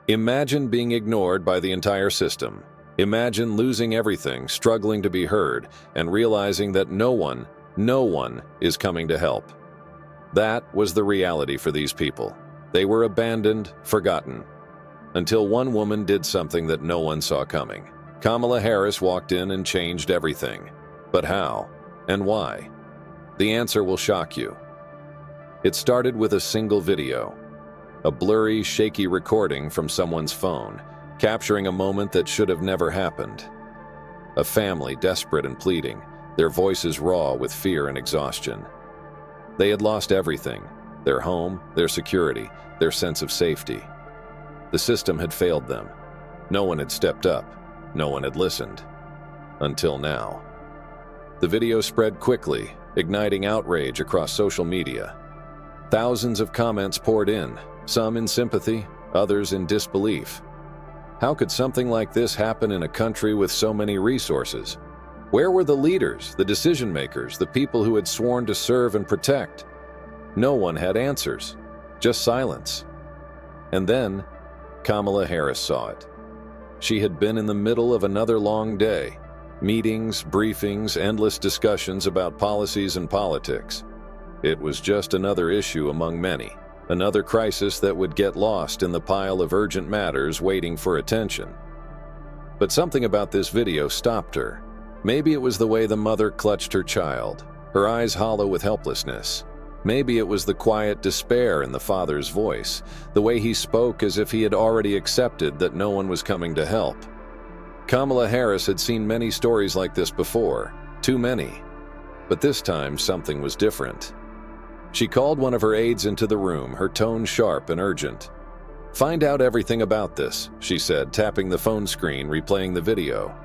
Imagine being ignored by the entire system. Imagine losing everything, struggling to be heard, and realizing that no one is coming to help. That was the reality for these people. They were abandoned, forgotten. Until one woman did something that no one saw coming. Kamala Harris walked in and changed everything. But how? And why? The answer will shock you. It started with a single video. A blurry, shaky recording from someone's phone, capturing a moment that should have never happened. A family desperate and pleading, their voices raw with fear and exhaustion. They had lost everything: their home, their security, their sense of safety. The system had failed them. No one had stepped up. No one had listened. Until now. The video spread quickly, igniting outrage across social media. Thousands of comments poured in, some in sympathy, others in disbelief. How could something like this happen in a country with so many resources? Where were the leaders, the decision makers, the people who had sworn to serve and protect? No one had answers, just silence. And then, Kamala Harris saw it. She had been in the middle of another long day. Meetings, briefings, endless discussions about policies and politics. It was just another issue among many. Another crisis that would get lost in the pile of urgent matters waiting for attention. But something about this video stopped her. Maybe it was the way the mother clutched her child, her eyes hollow with helplessness. Maybe it was the quiet despair in the father's voice, the way he spoke as if he had already accepted that no one was coming to help. Kamala Harris had seen many stories like this before, too many. But this time, something was different. She called one of her aides into the room, her tone sharp and urgent. "Find out everything about this," she said, tapping the phone screen, replaying the video.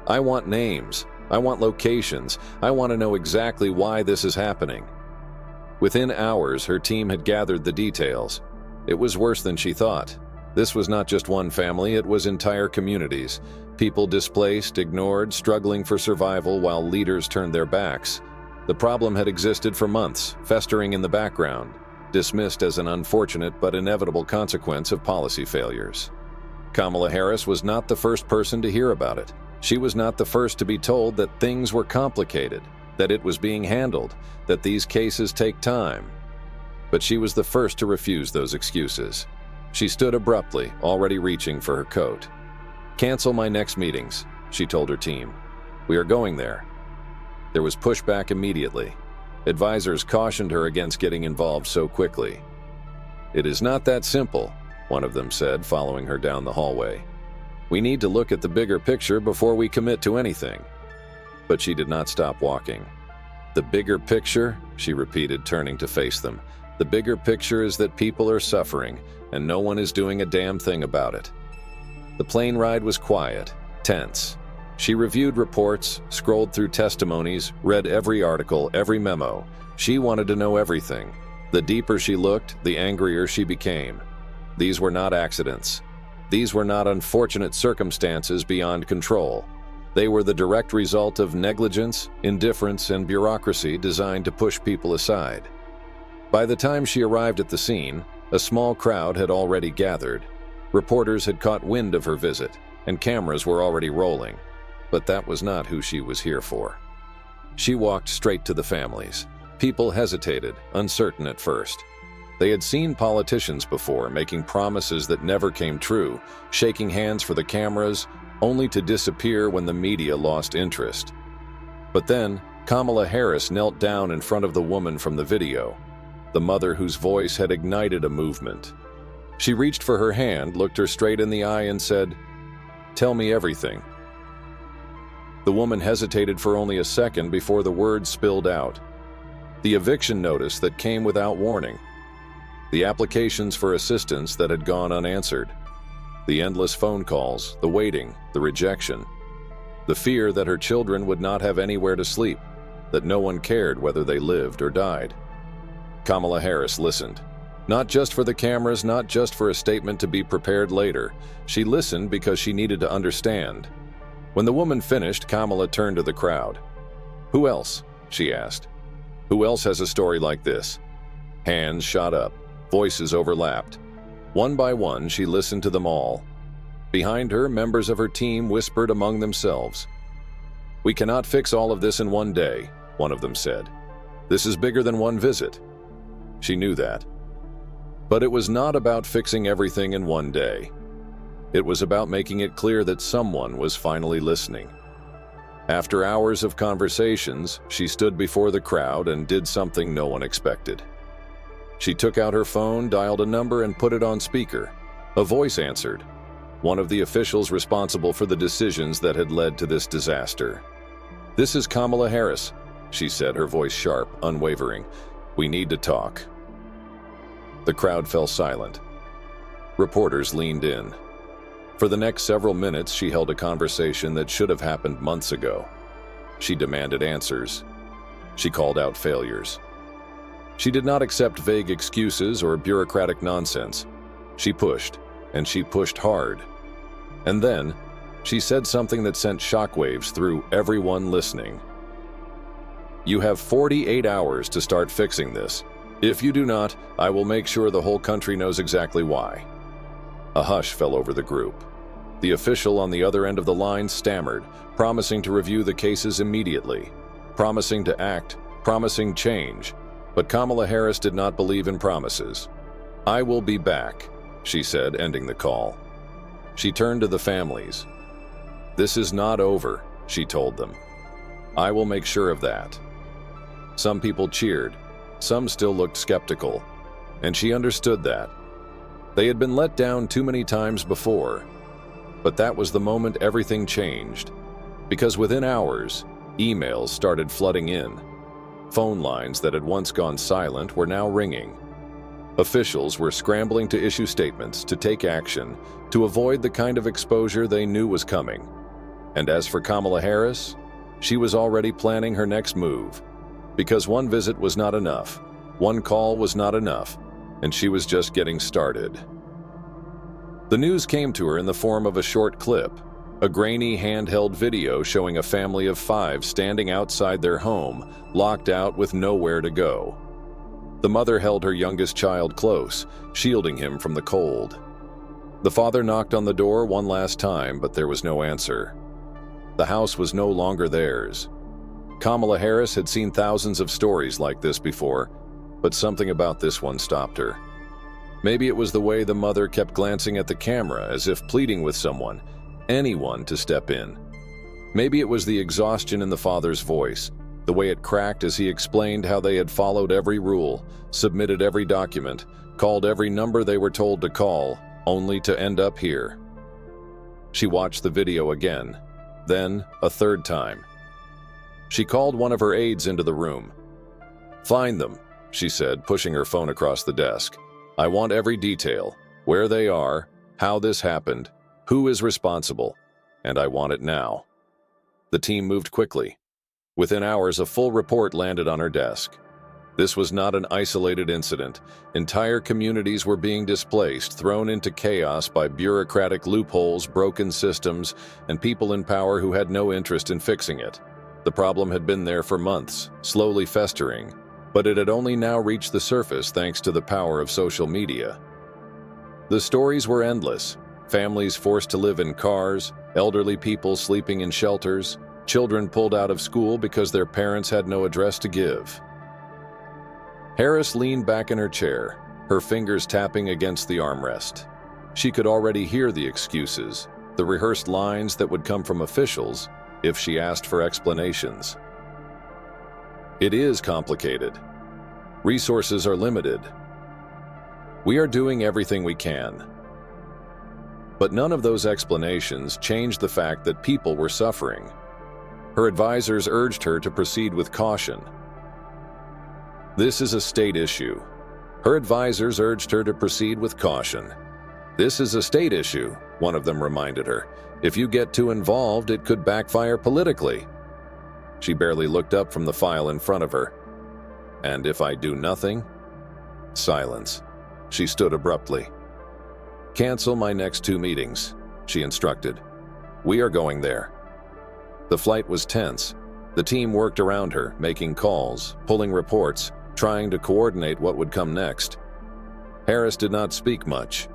"I want names. I want locations. I want to know exactly why this is happening." Within hours, her team had gathered the details. It was worse than she thought. This was not just one family, it was entire communities. People displaced, ignored, struggling for survival while leaders turned their backs. The problem had existed for months, festering in the background, dismissed as an unfortunate but inevitable consequence of policy failures. Kamala Harris was not the first person to hear about it. She was not the first to be told that things were complicated, that it was being handled, that these cases take time. But she was the first to refuse those excuses. She stood abruptly, already reaching for her coat. "Cancel my next meetings," she told her team. "We are going there." There was pushback immediately. Advisors cautioned her against getting involved so quickly. "It is not that simple," one of them said, following her down the hallway. "We need to look at the bigger picture before we commit to anything." But she did not stop walking. "The bigger picture," she repeated, turning to face them. "The bigger picture is that people are suffering, and no one is doing a damn thing about it." The plane ride was quiet, tense. She reviewed reports, scrolled through testimonies, read every article, every memo. She wanted to know everything. The deeper she looked, the angrier she became. These were not accidents. These were not unfortunate circumstances beyond control. They were the direct result of negligence, indifference, and bureaucracy designed to push people aside. By the time she arrived at the scene, a small crowd had already gathered. Reporters had caught wind of her visit, and cameras were already rolling. But that was not who she was here for. She walked straight to the families. People hesitated, uncertain at first. They had seen politicians before, making promises that never came true, shaking hands for the cameras, only to disappear when the media lost interest. But then, Kamala Harris knelt down in front of the woman from the video, the mother whose voice had ignited a movement. She reached for her hand, looked her straight in the eye, and said, "Tell me everything." The woman hesitated for only a second before the words spilled out. The eviction notice that came without warning. The applications for assistance that had gone unanswered. The endless phone calls, the waiting, the rejection. The fear that her children would not have anywhere to sleep, that no one cared whether they lived or died. Kamala Harris listened. Not just for the cameras, not just for a statement to be prepared later. She listened because she needed to understand. When the woman finished, Kamala turned to the crowd. "Who else?" she asked. "Who else has a story like this?" Hands shot up. Voices overlapped. One by one, she listened to them all. Behind her, members of her team whispered among themselves. "We cannot fix all of this in one day," one of them said. "This is bigger than one visit." She knew that. But it was not about fixing everything in one day. It was about making it clear that someone was finally listening. After hours of conversations, she stood before the crowd and did something no one expected. She took out her phone, dialed a number, and put it on speaker. A voice answered, one of the officials responsible for the decisions that had led to this disaster. "This is Kamala Harris," she said, her voice sharp, unwavering. "We need to talk." The crowd fell silent. Reporters leaned in. For the next several minutes, she held a conversation that should have happened months ago. She demanded answers. She called out failures. She did not accept vague excuses or bureaucratic nonsense. She pushed, and she pushed hard. And then, she said something that sent shockwaves through everyone listening. "You have 48 hours to start fixing this. If you do not, I will make sure the whole country knows exactly why." A hush fell over the group. The official on the other end of the line stammered, promising to review the cases immediately, promising to act, promising change. But Kamala Harris did not believe in promises. "I will be back," she said, ending the call. She turned to the families. "This is not over," she told them. "I will make sure of that." Some people cheered. Some still looked skeptical. And she understood that. They had been let down too many times before. But that was the moment everything changed. Because within hours, emails started flooding in. Phone lines that had once gone silent were now ringing. Officials were scrambling to issue statements, to take action, to avoid the kind of exposure they knew was coming. And as for Kamala Harris, she was already planning her next move. Because one visit was not enough, one call was not enough, and she was just getting started. The news came to her in the form of a short clip, a grainy handheld video showing a family of 5 standing outside their home, locked out with nowhere to go. The mother held her youngest child close, shielding him from the cold. The father knocked on the door one last time, but there was no answer. The house was no longer theirs. Kamala Harris had seen thousands of stories like this before, but something about this one stopped her. Maybe it was the way the mother kept glancing at the camera as if pleading with someone, anyone, to step in. Maybe it was the exhaustion in the father's voice, the way it cracked as he explained how they had followed every rule, submitted every document, called every number they were told to call, only to end up here. She watched the video again, then a third time. She called one of her aides into the room. "Find them," she said, pushing her phone across the desk. "I want every detail, where they are, how this happened, who is responsible, and I want it now." The team moved quickly. Within hours, a full report landed on her desk. This was not an isolated incident. Entire communities were being displaced, thrown into chaos by bureaucratic loopholes, broken systems, and people in power who had no interest in fixing it. The problem had been there for months, slowly festering, but it had only now reached the surface thanks to the power of social media. The stories were endless. Families forced to live in cars, elderly people sleeping in shelters, children pulled out of school because their parents had no address to give. Harris leaned back in her chair, her fingers tapping against the armrest. She could already hear the excuses, the rehearsed lines that would come from officials if she asked for explanations. It is complicated. Resources are limited. We are doing everything we can. But none of those explanations changed the fact that people were suffering. Her advisors urged her to proceed with caution. "This is a state issue." Her advisors urged her to proceed with caution. "This is a state issue," one of them reminded her. "If you get too involved, it could backfire politically." She barely looked up from the file in front of her. "And if I do nothing?" Silence. She stood abruptly. "Cancel my next 2 meetings," she instructed. "We are going there." The flight was tense. The team worked around her, making calls, pulling reports, trying to coordinate what would come next. Harris did not speak much.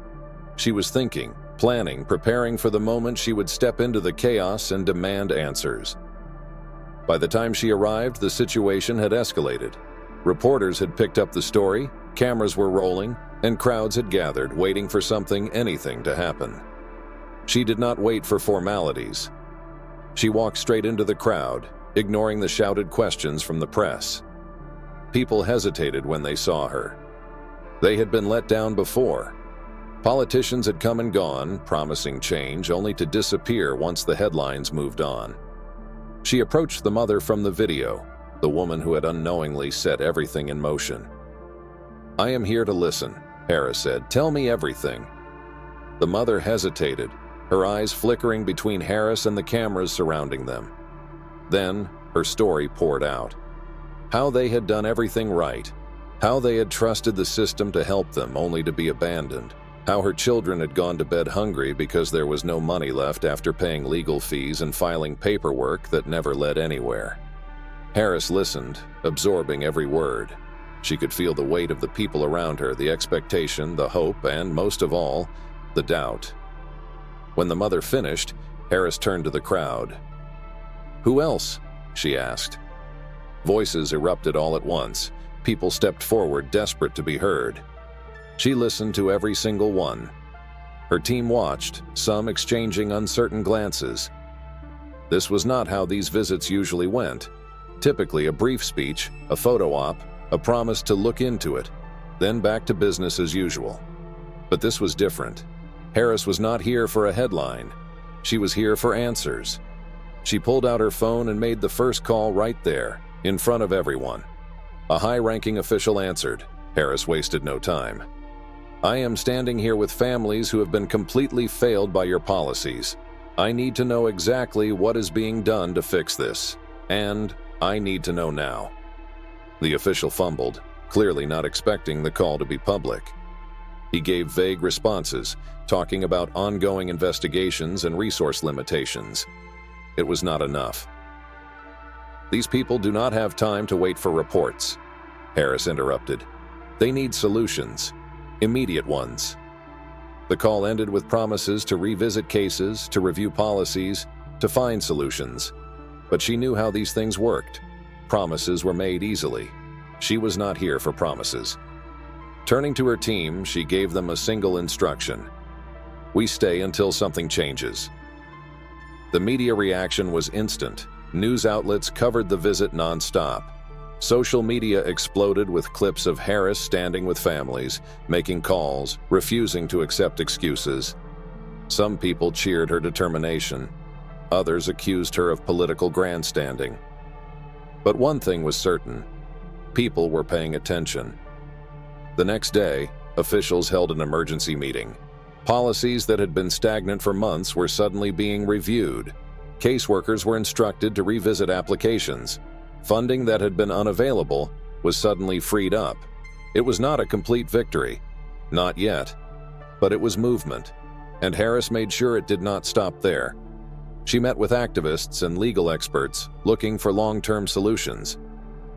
She was thinking, planning, preparing for the moment she would step into the chaos and demand answers. By the time she arrived, the situation had escalated. Reporters had picked up the story, cameras were rolling, and crowds had gathered, waiting for anything to happen. She did not wait for formalities. She walked straight into the crowd, ignoring the shouted questions from the press. People hesitated when they saw her. They had been let down before. Politicians had come and gone, promising change, only to disappear once the headlines moved on. She approached the mother from the video, the woman who had unknowingly set everything in motion. "I am here to listen," Harris said. "Tell me everything." The mother hesitated, her eyes flickering between Harris and the cameras surrounding them. Then, her story poured out. How they had done everything right. How they had trusted the system to help them, only to be abandoned. How her children had gone to bed hungry because there was no money left after paying legal fees and filing paperwork that never led anywhere. Harris listened, absorbing every word. She could feel the weight of the people around her, the expectation, the hope, and, most of all, the doubt. When the mother finished, Harris turned to the crowd. "Who else?" she asked. Voices erupted all at once. People stepped forward, desperate to be heard. She listened to every single one. Her team watched, some exchanging uncertain glances. This was not how these visits usually went. Typically a brief speech, a photo op, a promise to look into it, then back to business as usual. But this was different. Harris was not here for a headline. She was here for answers. She pulled out her phone and made the first call right there, in front of everyone. A high-ranking official answered. Harris wasted no time. "I am standing here with families who have been completely failed by your policies. I need to know exactly what is being done to fix this, and I need to know now." The official fumbled, clearly not expecting the call to be public. He gave vague responses, talking about ongoing investigations and resource limitations. It was not enough. "These people do not have time to wait for reports," Harris interrupted. "They need solutions, immediate ones." The call ended with promises to revisit cases, to review policies, to find solutions. But she knew how these things worked. Promises were made easily. She was not here for promises. Turning to her team, she gave them a single instruction. "We stay until something changes." The media reaction was instant. News outlets covered the visit non-stop. Social media exploded with clips of Harris standing with families, making calls, refusing to accept excuses. Some people cheered her determination. Others accused her of political grandstanding. But one thing was certain. People were paying attention. The next day, officials held an emergency meeting. Policies that had been stagnant for months were suddenly being reviewed. Caseworkers were instructed to revisit applications. Funding that had been unavailable was suddenly freed up. It was not a complete victory. Not yet. But it was movement. And Harris made sure it did not stop there. She met with activists and legal experts, looking for long-term solutions.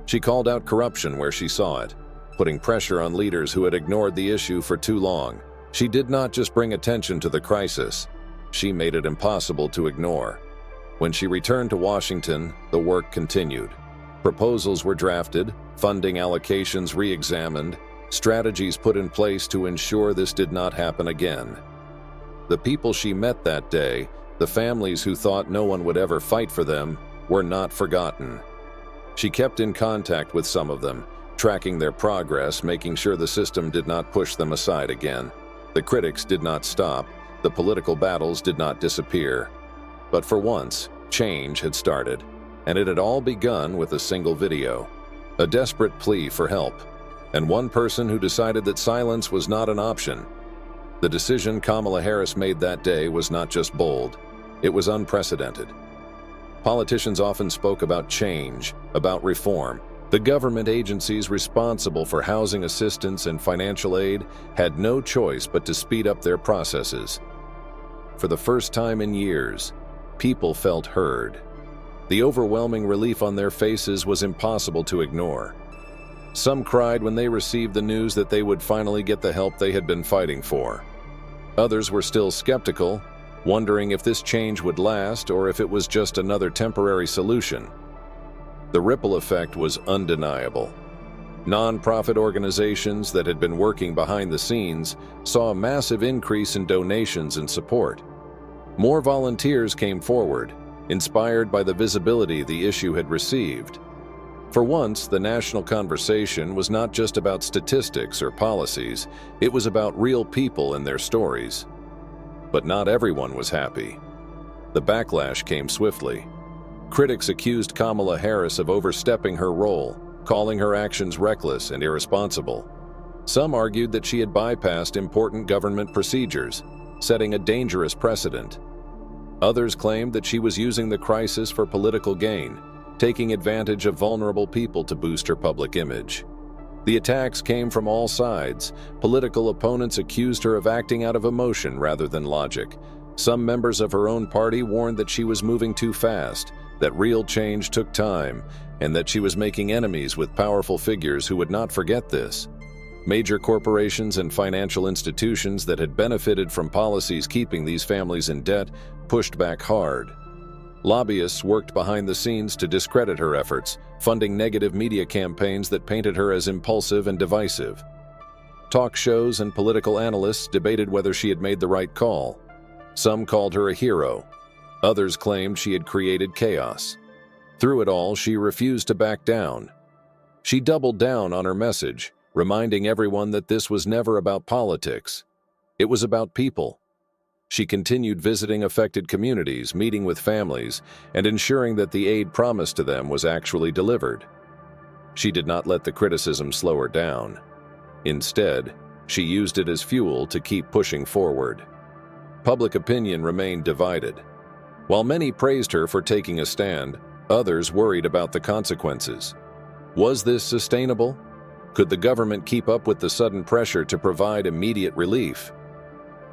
She called out corruption where she saw it, putting pressure on leaders who had ignored the issue for too long. She did not just bring attention to the crisis. She made it impossible to ignore. When she returned to Washington, the work continued. Proposals were drafted, funding allocations re-examined, strategies put in place to ensure this did not happen again. The people she met that day, the families who thought no one would ever fight for them, were not forgotten. She kept in contact with some of them, tracking their progress, making sure the system did not push them aside again. The critics did not stop, the political battles did not disappear. But for once, change had started, and it had all begun with a single video. A desperate plea for help, and one person who decided that silence was not an option. The decision Kamala Harris made that day was not just bold, it was unprecedented. Politicians often spoke about change, about reform. The government agencies responsible for housing assistance and financial aid had no choice but to speed up their processes. For the first time in years, people felt heard. The overwhelming relief on their faces was impossible to ignore. Some cried when they received the news that they would finally get the help they had been fighting for. Others were still skeptical, wondering if this change would last or if it was just another temporary solution. The ripple effect was undeniable. Non-profit organizations that had been working behind the scenes saw a massive increase in donations and support. More volunteers came forward, inspired by the visibility the issue had received. For once, the national conversation was not just about statistics or policies, it was about real people and their stories. But not everyone was happy. The backlash came swiftly. Critics accused Kamala Harris of overstepping her role, calling her actions reckless and irresponsible. Some argued that she had bypassed important government procedures, setting a dangerous precedent. Others claimed that she was using the crisis for political gain, taking advantage of vulnerable people to boost her public image. The attacks came from all sides. Political opponents accused her of acting out of emotion rather than logic. Some members of her own party warned that she was moving too fast, that real change took time, and that she was making enemies with powerful figures who would not forget this. Major corporations and financial institutions that had benefited from policies keeping these families in debt pushed back hard. Lobbyists worked behind the scenes to discredit her efforts, funding negative media campaigns that painted her as impulsive and divisive. Talk shows and political analysts debated whether she had made the right call. Some called her a hero. Others claimed she had created chaos. Through it all, she refused to back down. She doubled down on her message, reminding everyone that this was never about politics. It was about people. She continued visiting affected communities, meeting with families, and ensuring that the aid promised to them was actually delivered. She did not let the criticism slow her down. Instead, she used it as fuel to keep pushing forward. Public opinion remained divided. While many praised her for taking a stand, others worried about the consequences. Was this sustainable? Could the government keep up with the sudden pressure to provide immediate relief?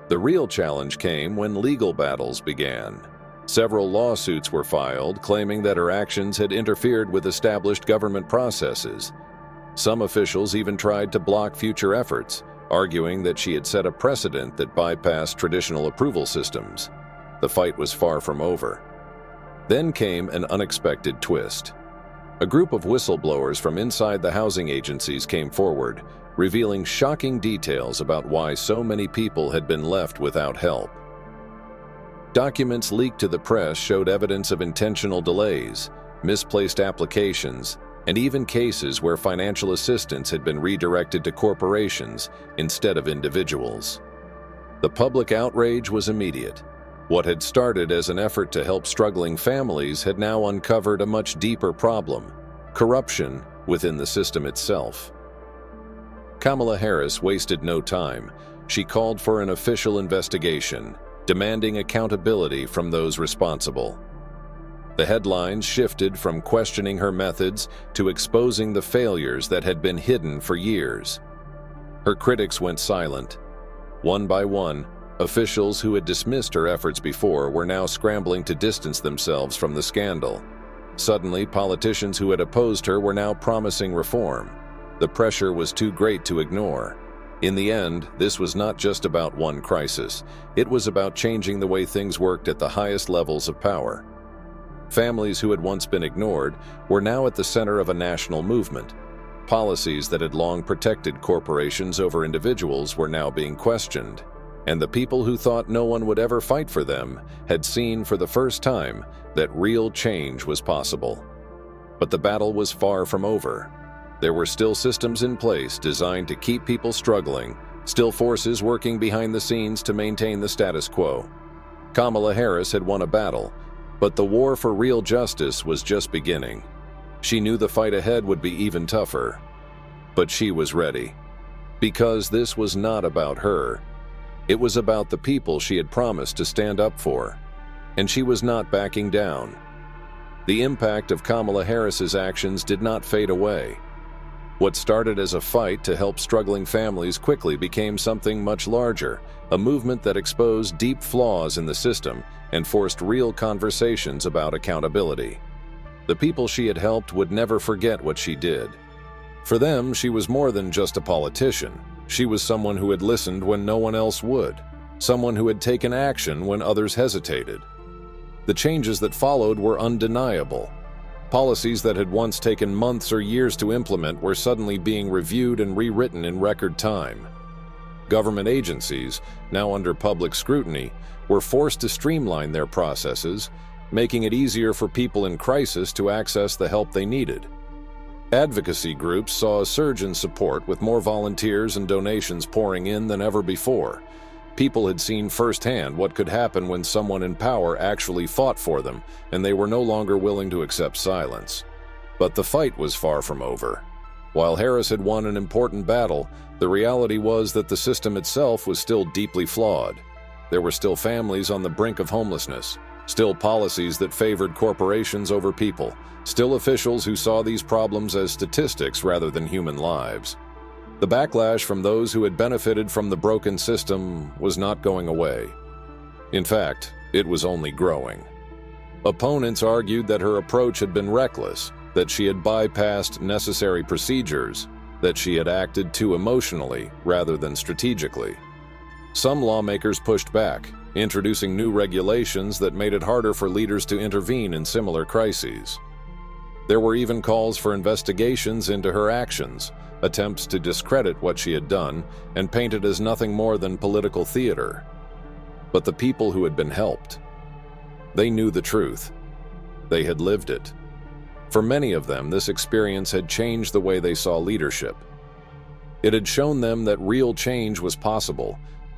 The real challenge came when legal battles began. Several lawsuits were filed claiming that her actions had interfered with established government processes. Some officials even tried to block future efforts, arguing that she had set a precedent that bypassed traditional approval systems. The fight was far from over. Then came an unexpected twist. A group of whistleblowers from inside the housing agencies came forward, revealing shocking details about why so many people had been left without help. Documents leaked to the press showed evidence of intentional delays, misplaced applications, and even cases where financial assistance had been redirected to corporations instead of individuals. The public outrage was immediate. What had started as an effort to help struggling families had now uncovered a much deeper problem: corruption within the system itself. Kamala Harris wasted no time. She called for an official investigation, demanding accountability from those responsible. The headlines shifted from questioning her methods to exposing the failures that had been hidden for years. Her critics went silent. One by one, officials who had dismissed her efforts before were now scrambling to distance themselves from the scandal. Suddenly, politicians who had opposed her were now promising reform. The pressure was too great to ignore. In the end, this was not just about one crisis. It was about changing the way things worked at the highest levels of power. Families who had once been ignored were now at the center of a national movement. Policies that had long protected corporations over individuals were now being questioned. And the people who thought no one would ever fight for them had seen for the first time that real change was possible. But the battle was far from over. There were still systems in place designed to keep people struggling, still forces working behind the scenes to maintain the status quo. Kamala Harris had won a battle, but the war for real justice was just beginning. She knew the fight ahead would be even tougher. But she was ready. Because this was not about her. It was about the people she had promised to stand up for. And she was not backing down. The impact of Kamala Harris's actions did not fade away. What started as a fight to help struggling families quickly became something much larger, a movement that exposed deep flaws in the system and forced real conversations about accountability. The people she had helped would never forget what she did. For them, she was more than just a politician. She was someone who had listened when no one else would. someone who had taken action when others hesitated. The changes that followed were undeniable. Policies that had once taken months or years to implement were suddenly being reviewed and rewritten in record time. Government agencies, now under public scrutiny, were forced to streamline their processes, making it easier for people in crisis to access the help they needed. Advocacy groups saw a surge in support, with more volunteers and donations pouring in than ever before. People had seen firsthand what could happen when someone in power actually fought for them, and they were no longer willing to accept silence. But the fight was far from over. While Harris had won an important battle, the reality was that the system itself was still deeply flawed. There were still families on the brink of homelessness, still policies that favored corporations over people, still officials who saw these problems as statistics rather than human lives. The backlash from those who had benefited from the broken system was not going away. In fact, it was only growing. Opponents argued that her approach had been reckless, that she had bypassed necessary procedures, that she had acted too emotionally rather than strategically. Some lawmakers pushed back, introducing new regulations that made it harder for leaders to intervene in similar crises. There were even calls for investigations into her actions, attempts to discredit what she had done and paint it as nothing more than political theater. But the people who had been helped, they knew the truth. They had lived it. For many of them, this experience had changed the way they saw leadership. It had shown them that real change was possible,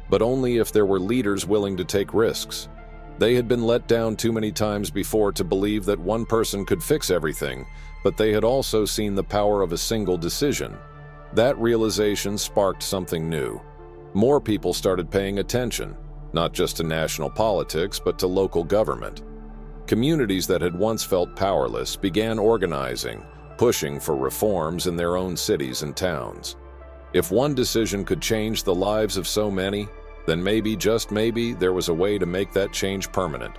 but only if there were leaders willing to take risks. They had been let down too many times before to believe that one person could fix everything, but they had also seen the power of a single decision. That realization sparked something new. More people started paying attention, not just to national politics, but to local government. Communities that had once felt powerless began organizing, pushing for reforms in their own cities and towns. If one decision could change the lives of so many, then maybe, just maybe, there was a way to make that change permanent.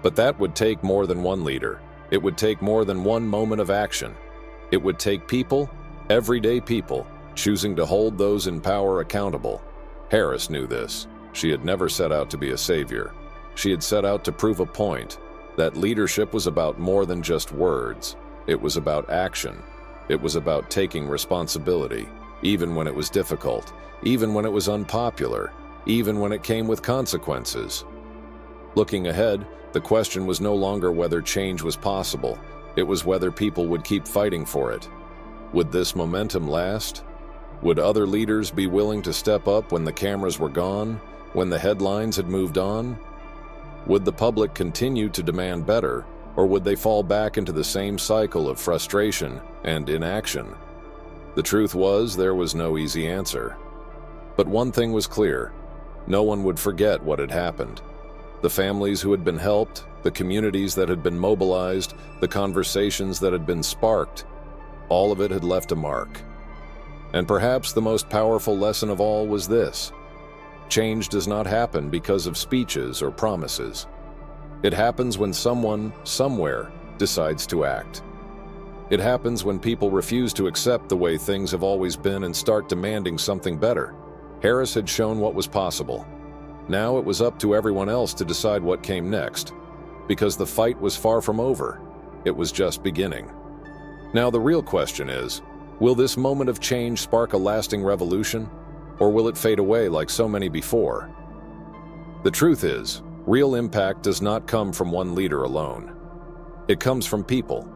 But that would take more than one leader. It would take more than one moment of action. It would take people, everyday people, choosing to hold those in power accountable. Harris knew this. She had never set out to be a savior. She had set out to prove a point, that leadership was about more than just words. It was about action. It was about taking responsibility, even when it was difficult, even when it was unpopular, even when it came with consequences. Looking ahead, the question was no longer whether change was possible. It was whether people would keep fighting for it. Would this momentum last? Would other leaders be willing to step up when the cameras were gone, when the headlines had moved on? Would the public continue to demand better, or would they fall back into the same cycle of frustration and inaction? The truth was, there was no easy answer. But one thing was clear: no one would forget what had happened. The families who had been helped, the communities that had been mobilized, the conversations that had been sparked, all of it had left a mark. And perhaps the most powerful lesson of all was this: change does not happen because of speeches or promises. It happens when someone, somewhere, decides to act. It happens when people refuse to accept the way things have always been and start demanding something better. Harris had shown what was possible. Now it was up to everyone else to decide what came next, because the fight was far from over. It was just beginning. Now the real question is, will this moment of change spark a lasting revolution, or will it fade away like so many before? The truth is, real impact does not come from one leader alone. It comes from people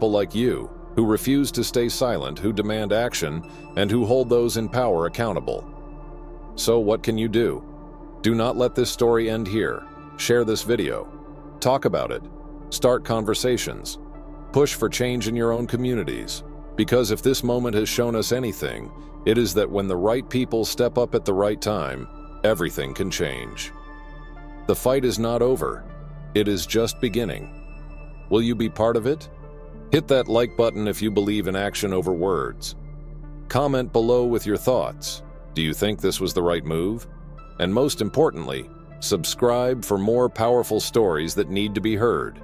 like you, who refuse to stay silent, who demand action, and who hold those in power accountable. So what can you do? Do not let this story end here. Share this video. Talk about it. Start conversations. Push for change in your own communities. Because if this moment has shown us anything, it is that when the right people step up at the right time, everything can change. The fight is not over. It is just beginning. Will you be part of it? Hit that like button if you believe in action over words. Comment below with your thoughts. Do you think this was the right move? And most importantly, subscribe for more powerful stories that need to be heard.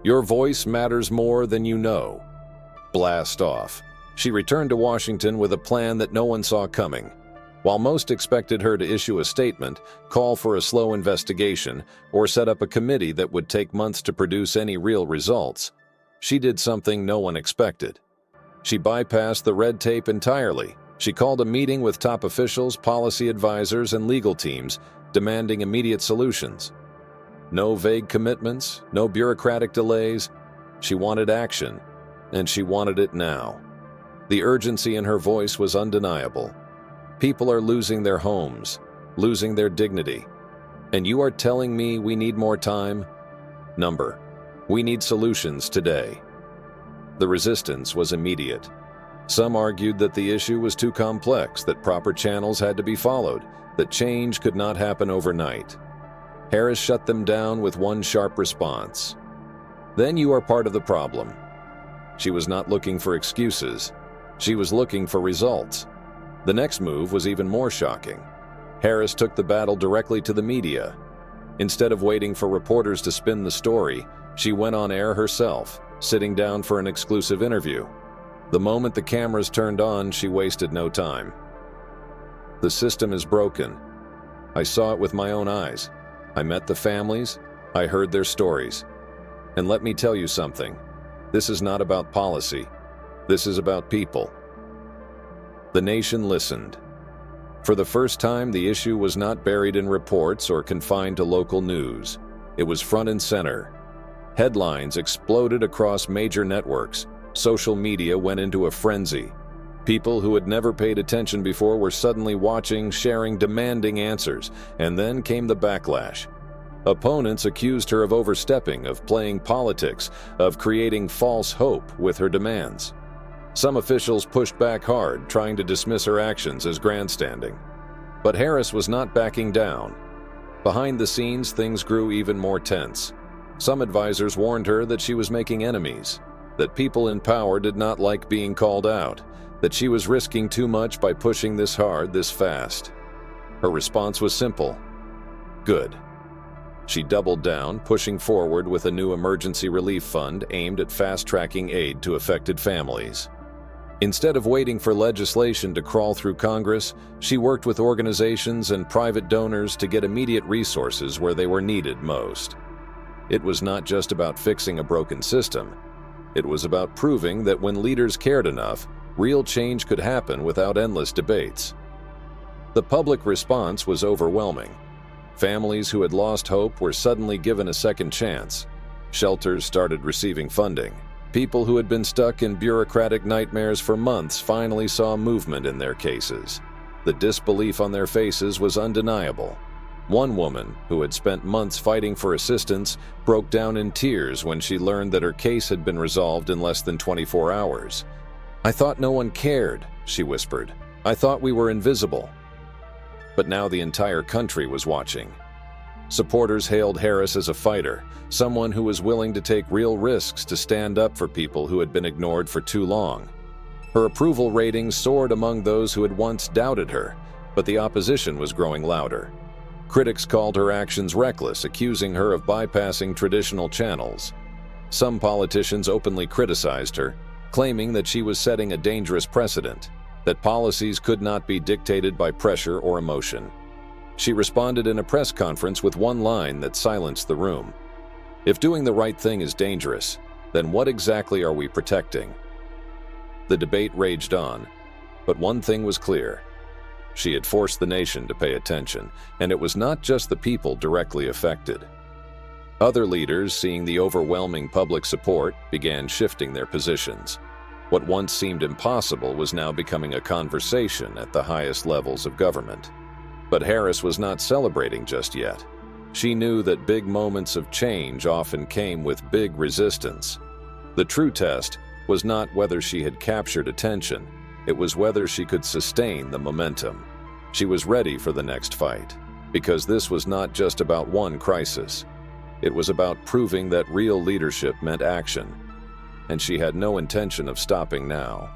Your voice matters more than you know. Blast off. She returned to Washington with a plan that no one saw coming. While most expected her to issue a statement, call for a slow investigation, or set up a committee that would take months to produce any real results, she did something no one expected. She bypassed the red tape entirely. She called a meeting with top officials, policy advisors, and legal teams, demanding immediate solutions. No vague commitments, no bureaucratic delays. She wanted action, and she wanted it now. The urgency in her voice was undeniable. People are losing their homes, losing their dignity. And you are telling me we need more time? We need solutions today. The resistance was immediate. Some argued that the issue was too complex, that proper channels had to be followed, that change could not happen overnight. Harris shut them down with one sharp response. Then you are part of the problem. She was not looking for excuses. She was looking for results. The next move was even more shocking. Harris took the battle directly to the media. Instead of waiting for reporters to spin the story, she went on air herself, sitting down for an exclusive interview. The moment the cameras turned on, she wasted no time. The system is broken. I saw it with my own eyes. I met the families. I heard their stories. And let me tell you something. This is not about policy. This is about people. The nation listened. For the first time, the issue was not buried in reports or confined to local news. It was front and center. Headlines exploded across major networks. Social media went into a frenzy. People who had never paid attention before were suddenly watching, sharing, demanding answers. And then came the backlash. Opponents accused her of overstepping, of playing politics, of creating false hope with her demands. Some officials pushed back hard, trying to dismiss her actions as grandstanding. But Harris was not backing down. Behind the scenes, things grew even more tense. Some advisors warned her that she was making enemies, that people in power did not like being called out, that she was risking too much by pushing this hard, this fast. Her response was simple. Good. She doubled down, pushing forward with a new emergency relief fund aimed at fast-tracking aid to affected families. Instead of waiting for legislation to crawl through Congress, she worked with organizations and private donors to get immediate resources where they were needed most. It was not just about fixing a broken system. It was about proving that when leaders cared enough, real change could happen without endless debates. The public response was overwhelming. Families who had lost hope were suddenly given a second chance. Shelters started receiving funding. People who had been stuck in bureaucratic nightmares for months finally saw movement in their cases. The disbelief on their faces was undeniable. One woman, who had spent months fighting for assistance, broke down in tears when she learned that her case had been resolved in less than 24 hours. "I thought no one cared," she whispered. "I thought we were invisible." But now the entire country was watching. Supporters hailed Harris as a fighter, someone who was willing to take real risks to stand up for people who had been ignored for too long. Her approval ratings soared among those who had once doubted her, but the opposition was growing louder. Critics called her actions reckless, accusing her of bypassing traditional channels. Some politicians openly criticized her, claiming that she was setting a dangerous precedent, that policies could not be dictated by pressure or emotion. She responded in a press conference with one line that silenced the room. "If doing the right thing is dangerous, then what exactly are we protecting?" The debate raged on, but one thing was clear. She had forced the nation to pay attention, and it was not just the people directly affected. Other leaders, seeing the overwhelming public support, began shifting their positions. What once seemed impossible was now becoming a conversation at the highest levels of government. But Harris was not celebrating just yet. She knew that big moments of change often came with big resistance. The true test was not whether she had captured attention, it was whether she could sustain the momentum. She was ready for the next fight, because this was not just about one crisis. It was about proving that real leadership meant action, and she had no intention of stopping now.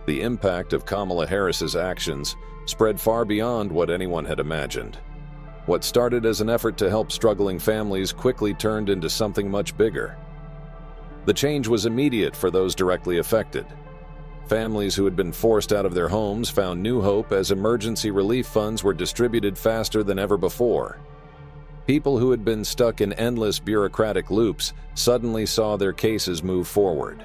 The impact of Kamala Harris's actions spread far beyond what anyone had imagined. What started as an effort to help struggling families quickly turned into something much bigger. The change was immediate for those directly affected. Families who had been forced out of their homes found new hope as emergency relief funds were distributed faster than ever before. People who had been stuck in endless bureaucratic loops suddenly saw their cases move forward.